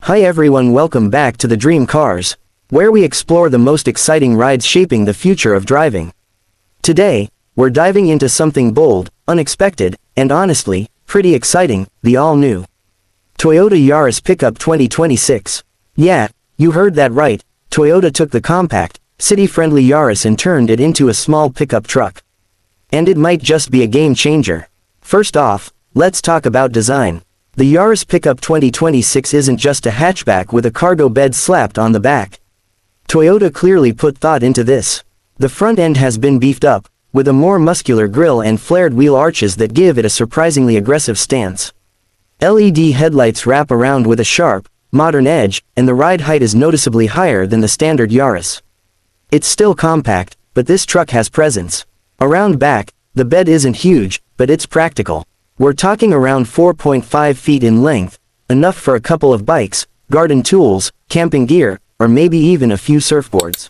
Hi everyone, welcome back to the Dream Cars, where we explore the most exciting rides shaping the future of driving. Today, we're diving into something bold, unexpected, and honestly, pretty exciting, the all-new Toyota Yaris Pickup 2026. Yeah, you heard that right, Toyota took the compact, city-friendly Yaris and turned it into a small pickup truck. And it might just be a game changer. First off, let's talk about design. The Yaris Pickup 2026 isn't just a hatchback with a cargo bed slapped on the back. Toyota clearly put thought into this. The front end has been beefed up, with a more muscular grille and flared wheel arches that give it a surprisingly aggressive stance. LED headlights wrap around with a sharp, modern edge, and the ride height is noticeably higher than the standard Yaris. It's still compact, but this truck has presence. Around back, the bed isn't huge, but it's practical. We're talking around 4.5 feet in length, enough for a couple of bikes, garden tools, camping gear, or maybe even a few surfboards.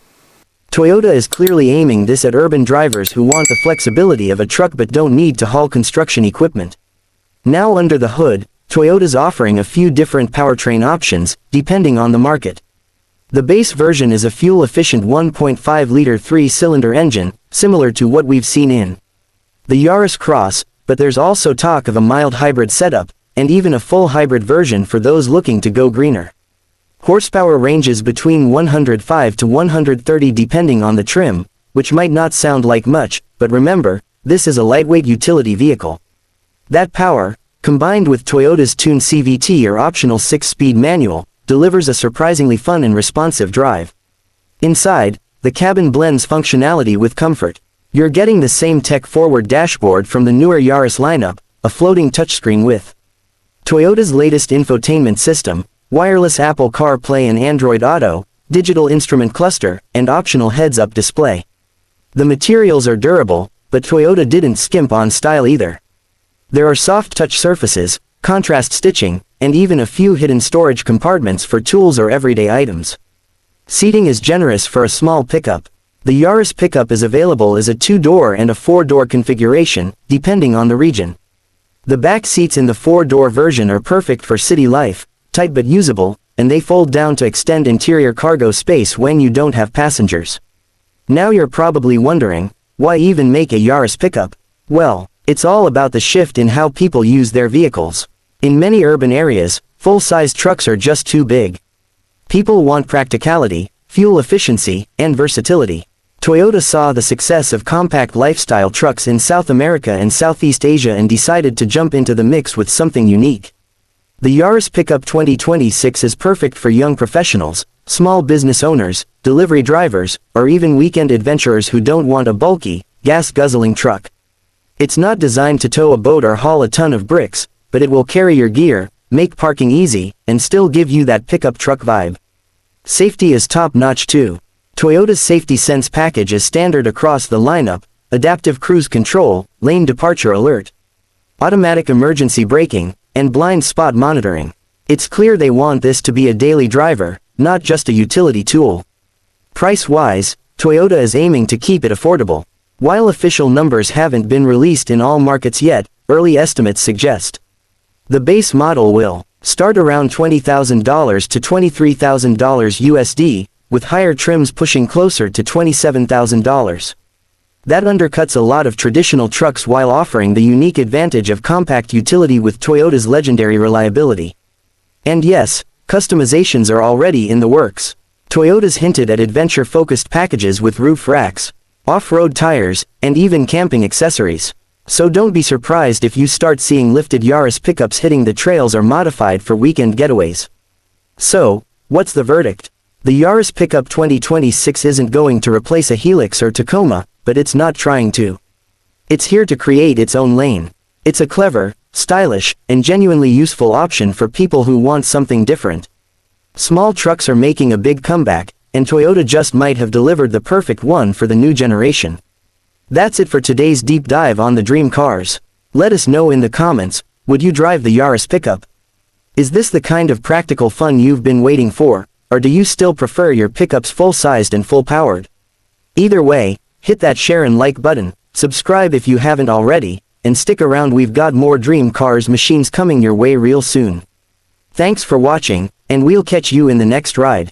Toyota is clearly aiming this at urban drivers who want the flexibility of a truck but don't need to haul construction equipment. Now under the hood, Toyota's offering a few different powertrain options, depending on the market. The base version is a fuel-efficient 1.5-liter 3-cylinder engine, similar to what we've seen in the Yaris Cross, but there's also talk of a mild hybrid setup, and even a full hybrid version for those looking to go greener. Horsepower ranges between 105 to 130 depending on the trim, which might not sound like much, but remember, this is a lightweight utility vehicle. That power, combined with Toyota's tuned CVT or optional 6-speed manual, delivers a surprisingly fun and responsive drive. Inside, the cabin blends functionality with comfort. You're getting the same tech-forward dashboard from the newer Yaris lineup, a floating touchscreen with Toyota's latest infotainment system, wireless Apple CarPlay and Android Auto, digital instrument cluster, and optional heads-up display. The materials are durable, but Toyota didn't skimp on style either. There are soft touch surfaces, contrast stitching, and even a few hidden storage compartments for tools or everyday items. Seating is generous for a small pickup. The Yaris Pickup is available as a 2-door and a 4-door configuration, depending on the region. The back seats in the 4-door version are perfect for city life, tight but usable, and they fold down to extend interior cargo space when you don't have passengers. Now you're probably wondering, why even make a Yaris Pickup? Well, it's all about the shift in how people use their vehicles. In many urban areas, full-size trucks are just too big. People want practicality, fuel efficiency, and versatility. Toyota saw the success of compact lifestyle trucks in South America and Southeast Asia and decided to jump into the mix with something unique. The Yaris Pickup 2026 is perfect for young professionals, small business owners, delivery drivers, or even weekend adventurers who don't want a bulky, gas-guzzling truck. It's not designed to tow a boat or haul a ton of bricks, but it will carry your gear, make parking easy, and still give you that pickup truck vibe. Safety is top-notch too. Toyota's Safety Sense package is standard across the lineup: adaptive cruise control, lane departure alert, automatic emergency braking, and blind spot monitoring. It's clear they want this to be a daily driver, not just a utility tool. Price-wise, Toyota is aiming to keep it affordable. While official numbers haven't been released in all markets yet, early estimates suggest the base model will start around $20,000 to $23,000 USD, with higher trims pushing closer to $27,000. That undercuts a lot of traditional trucks while offering the unique advantage of compact utility with Toyota's legendary reliability. And yes, customizations are already in the works. Toyota's hinted at adventure-focused packages with roof racks, off-road tires, and even camping accessories. So don't be surprised if you start seeing lifted Yaris pickups hitting the trails or modified for weekend getaways. So, what's the verdict? The Yaris Pickup 2026 isn't going to replace a Helix or Tacoma, but it's not trying to. It's here to create its own lane. It's a clever, stylish, and genuinely useful option for people who want something different. Small trucks are making a big comeback, and Toyota just might have delivered the perfect one for the new generation. That's it for today's deep dive on the dream cars. Let us know in the comments, would you drive the Yaris Pickup? Is this the kind of practical fun you've been waiting for? Or do you still prefer your pickups full-sized and full-powered? Either way, hit that share and like button, subscribe if you haven't already, and stick around, we've got more dream cars machines coming your way real soon. Thanks for watching, and we'll catch you in the next ride.